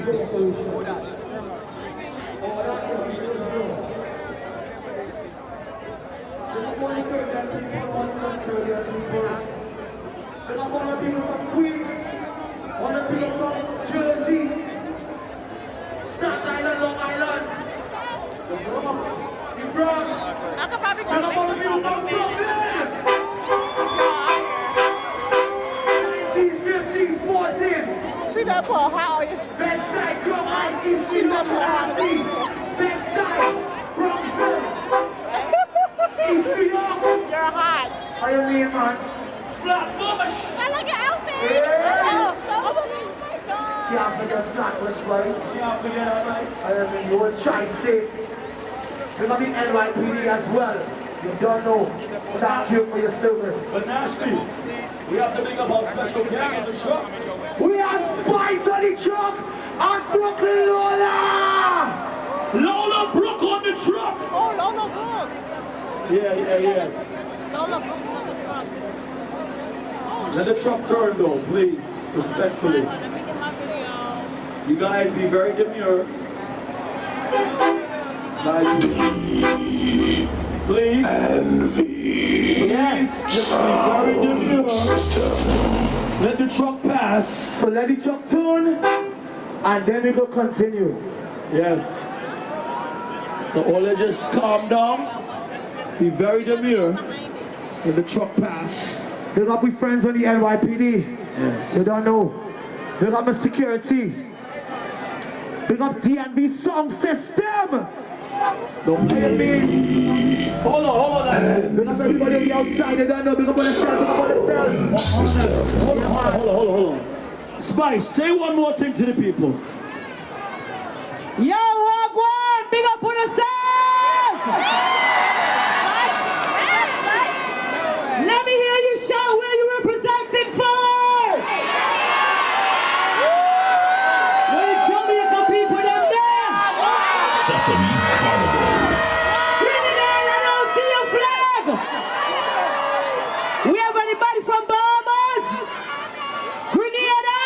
people from Queens, all the people from Jersey, Staten Island, Long Island, the Bronx, the Bronx, and all the people from Brooklyn, 90s, 50s, 40s. She done put how is Bed-Stuy, Drum High, East New York, Lassie, Bed-Stuy, Bronxville, East New York. you're hot. How you mean, man? Flatbush. I like your outfit. Yeah. Oh my God. Can't forget Flatbush, boy. Can't forget that, man. I mean, you will tri-state. We're gonna be NYPD as well. You don't know. Thank you for your service. But nasty, we have to make up our special guest on the truck. We have Spice on the truck and Brooklyn Lola! Lola Brooke on the truck! Oh, Lola Brooke. Yeah. Lola Brooke on the truck. Let the truck turn though, please, respectfully. Let me get my video. You guys be very demure. Please. Yes, just be very demure. Let the truck pass. So let the truck turn and then we go continue. Yes. So all just calm down. Be very demure. Let the truck pass. Big up with friends on the NYPD. Yes. You don't know. Big up my security. Big up DNB sound system. Don't What do you mean? Hold on. Big up everybody on the outside. You don't know. Big up on the cell. Hold on. Spice, say one more thing to the people. Yo, Wagwan, big up on yourself! Let me hear you shout where you representing for! Where the Jamaica people them there? Sesame Carnivals. Trinidad, I don't see your flag! We have anybody from Bahamas? Grenada?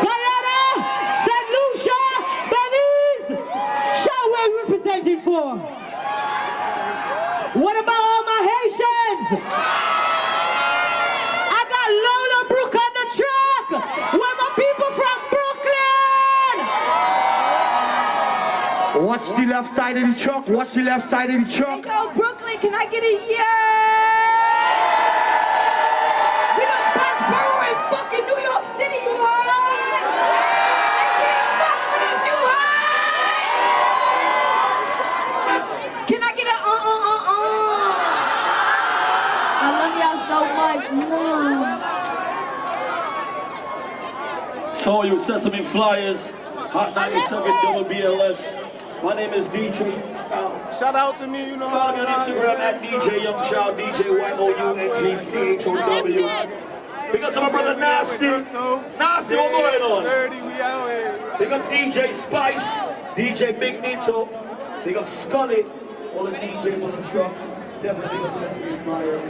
Guyana? St. Lucia? Belize? Shout where you representing for! What about all my Haitians? I got Lola Brooke on the truck! Where my people from Brooklyn? Watch the left side of the truck. Watch the left side of the truck. Hey, yo, Brooklyn, can I get a yeah? We the best borough in fucking New York City, you heard? They can't fuck with us, you heard? Can I get a I love y'all so much. So you Sesame Flyers, Hot 97 double BLS. My name is DJ. Shout out to me, you know. Follow me on Instagram at DJ Young Child, DJ YOUNGCHOW. Big up to my brother Nasty. Nasty, what going on? 30, we out here. Big up DJ Spice, DJ Big Nito. Big up Scully. All the DJs on the truck. Definitely big up Sesame Flyers.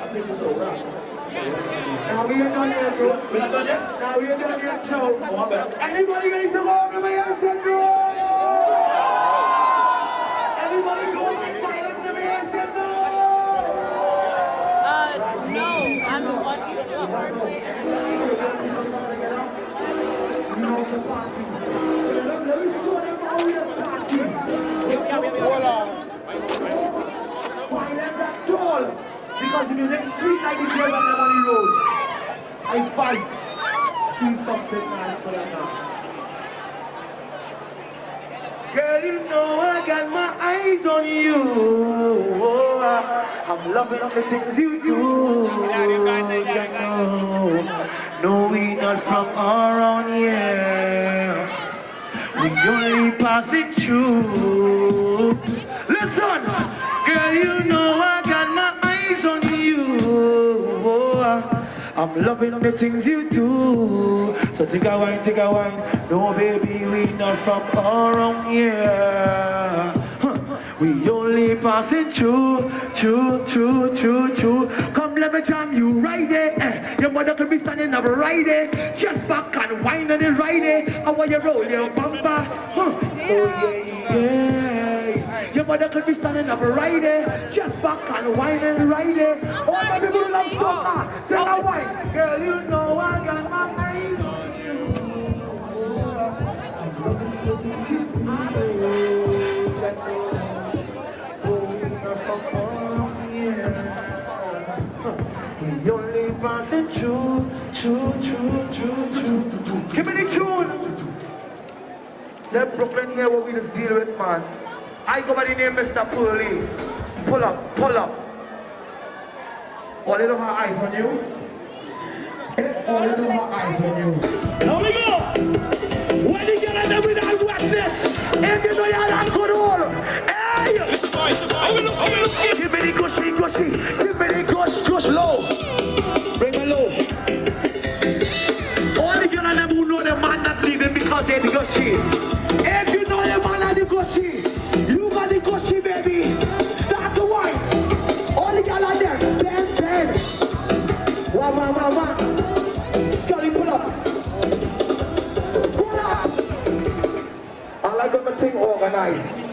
I think it's a wrap. Now we are done here, bro. We're not done yet? Now we are done here, show. Oh, my bad. Anybody ready to go over my house and go? Anybody going to silence to me and say no? No, I'm the one you do. You know the party. Let me show them how we are party. Hold on. Violence at all. Because the music is sweet like the girls on the money road. I Spice. Squeeze something nice for that now. Girl, you know I got my eyes on you. I'm loving all the things you do. No, we not from around here. We only passing through. Listen, girl, you know I got my eyes on you. I'm loving the things you do. So take a wine. No, baby, we not from around here. We only passing through. Come let me jam you right there. Your mother could be standing up right there. Just back and whine on it right there. I want you roll your bumper. Oh yeah. Your mother could be standing up right there. Just back and whine on it right there. All my people love summer. Tell her why. Girl, you know I got my eyes on you. We only passing through. Give me the tune. Let Brooklyn hear what we just deal with, man. I go by the name Mr. Pulley. Pull up. All they don't have eyes on you. All they don't have eyes on you. Here we go. When you get at them with that wetness, if you know you're not good all, hey! Give me the gushy. Give me the gush low. Bring it low. All the girls and them who know the man that leave them because they're the gushy. If you know the man and the gushy, you got the gushy, baby. Start to whine. All the girls are there. Bend. One. Scully, pull up. I like everything organized.